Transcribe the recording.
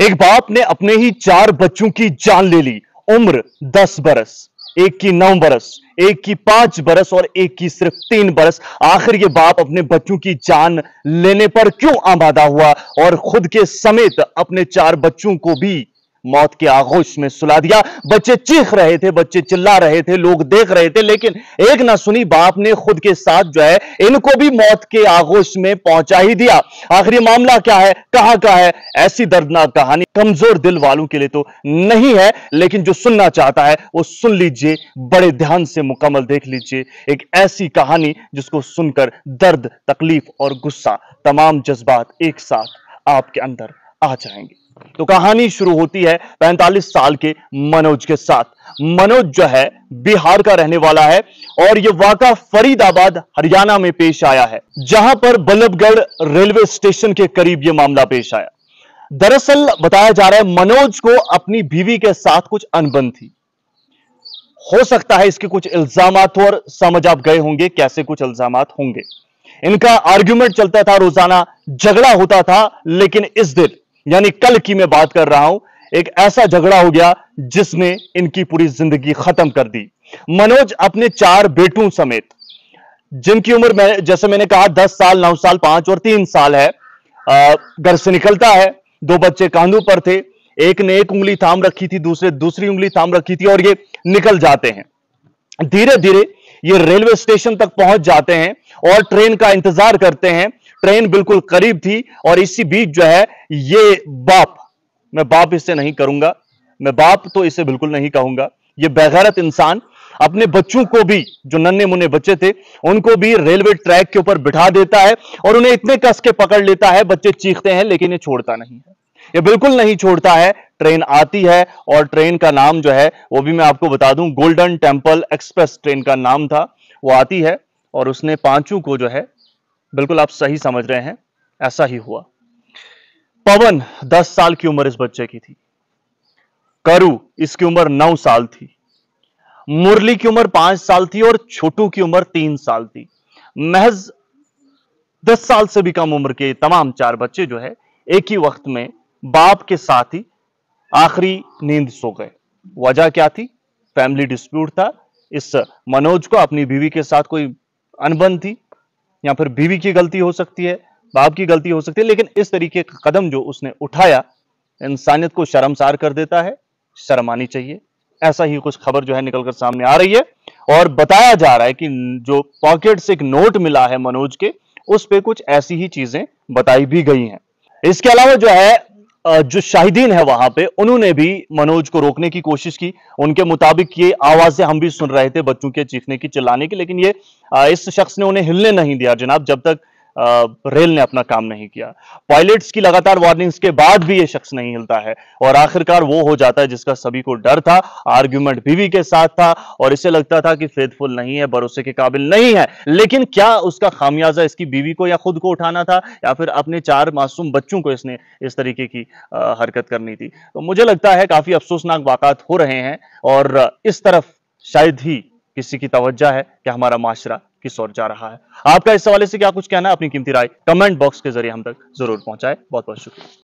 एक बाप ने अपने ही 4 बच्चों की जान ले ली। उम्र 10 बरस, एक की 9 बरस, एक की 5 बरस और एक की सिर्फ 3 बरस। आखिर ये बाप अपने बच्चों की जान लेने पर क्यों आमादा हुआ और खुद के समेत अपने 4 बच्चों को भी मौत के आगोश में सुला दिया। बच्चे चीख रहे थे, बच्चे चिल्ला रहे थे, लोग देख रहे थे, लेकिन एक ना सुनी बाप ने खुद के साथ जो है इनको भी मौत के आगोश में पहुंचा ही दिया। आखिर ये मामला क्या है, कहां का है? ऐसी दर्दनाक कहानी कमजोर दिल वालों के लिए तो नहीं है, लेकिन जो सुनना चाहता है वो सुन लीजिए, बड़े ध्यान से मुकम्मल देख लीजिए। एक ऐसी कहानी जिसको सुनकर दर्द, तकलीफ और गुस्सा, तमाम जज्बात एक साथ आपके अंदर आ जाएंगे। तो कहानी शुरू होती है 45 साल के मनोज के साथ। मनोज जो है बिहार का रहने वाला है और यह वाकया फरीदाबाद हरियाणा में पेश आया है, जहां पर बल्लभगढ़ रेलवे स्टेशन के करीब यह मामला पेश आया। दरअसल बताया जा रहा है मनोज को अपनी बीवी के साथ कुछ अनबन थी। हो सकता है इसके कुछ इल्जामात हो और समझ आप गए होंगे कैसे कुछ इल्जामात होंगे। इनका आर्ग्यूमेंट चलता था, रोजाना झगड़ा होता था, लेकिन इस दिन यानी कल की मैं बात कर रहा हूं, एक ऐसा झगड़ा हो गया जिसने इनकी पूरी जिंदगी खत्म कर दी। मनोज अपने 4 बेटों समेत, जिनकी उम्र जैसे मैंने कहा 10 साल, 9 साल, 5 और 3 साल है, घर से निकलता है। 2 बच्चे कांधों पर थे, एक ने एक उंगली थाम रखी थी, दूसरे दूसरी उंगली थाम रखी थी, और ये निकल जाते हैं। धीरे धीरे ये रेलवे स्टेशन तक पहुंच जाते हैं और ट्रेन का इंतजार करते हैं। ट्रेन बिल्कुल करीब थी और इसी बीच जो है ये बाप, मैं बाप इससे नहीं करूंगा, मैं बाप तो इसे बिल्कुल नहीं कहूंगा, ये बेगैरत इंसान अपने बच्चों को भी, जो नन्हे मुन्ने बच्चे थे, उनको भी रेलवे ट्रैक के ऊपर बिठा देता है और उन्हें इतने कस के पकड़ लेता है। बच्चे चीखते हैं लेकिन ये छोड़ता नहीं है, ये बिल्कुल नहीं छोड़ता है। ट्रेन आती है और ट्रेन का नाम जो है वो भी मैं आपको बता दूं, गोल्डन टेंपल एक्सप्रेस ट्रेन का नाम था। वो आती है और उसने 5 को जो है, बिल्कुल आप सही समझ रहे हैं, ऐसा ही हुआ। पवन 10 साल की उम्र इस बच्चे की थी, करू इसकी उम्र 9 साल थी, मुरली की उम्र 5 साल थी और छोटू की उम्र 3 साल थी। महज 10 साल से भी कम उम्र के तमाम 4 बच्चे जो है एक ही वक्त में बाप के साथ ही आखिरी नींद सो गए। वजह क्या थी? फैमिली डिस्प्यूट था। इस मनोज को अपनी बीवी के साथ कोई अनबन थी, या फिर बीवी की गलती हो सकती है, बाप की गलती हो सकती है, लेकिन इस तरीके का कदम जो उसने उठाया इंसानियत को शर्मसार कर देता है। शर्म आनी चाहिए। ऐसा ही कुछ खबर जो है निकलकर सामने आ रही है और बताया जा रहा है कि जो पॉकेट से एक नोट मिला है मनोज के, उस पे कुछ ऐसी ही चीजें बताई भी गई हैं। इसके अलावा जो है जो शाहिदीन है वहां पे, उन्होंने भी मनोज को रोकने की कोशिश की। उनके मुताबिक ये आवाजें हम भी सुन रहे थे बच्चों के चीखने की, चिल्लाने की, लेकिन ये इस शख्स ने उन्हें हिलने नहीं दिया जनाब, जब तक रेल ने अपना काम नहीं किया। पायलट्स की लगातार वार्निंग्स के बाद भी ये शख्स नहीं हिलता है और आखिरकार वो हो जाता है जिसका सभी को डर था। आर्ग्यूमेंट बीवी के साथ था और इसे लगता था कि फेथफुल नहीं है, भरोसे के काबिल नहीं है, लेकिन क्या उसका खामियाजा इसकी बीवी को या खुद को उठाना था, या फिर अपने 4 मासूम बच्चों को इसने इस तरीके की हरकत करनी थी? तो मुझे लगता है काफी अफसोसनाक वाकयात हो रहे हैं और इस तरफ शायद ही किसी की तवज्जो है कि हमारा माशरा किस ओर जा रहा है। आपका इस हवाले से क्या कुछ कहना है? अपनी कीमती राय कमेंट बॉक्स के जरिए हम तक जरूर पहुंचाएं। बहुत बहुत शुक्रिया।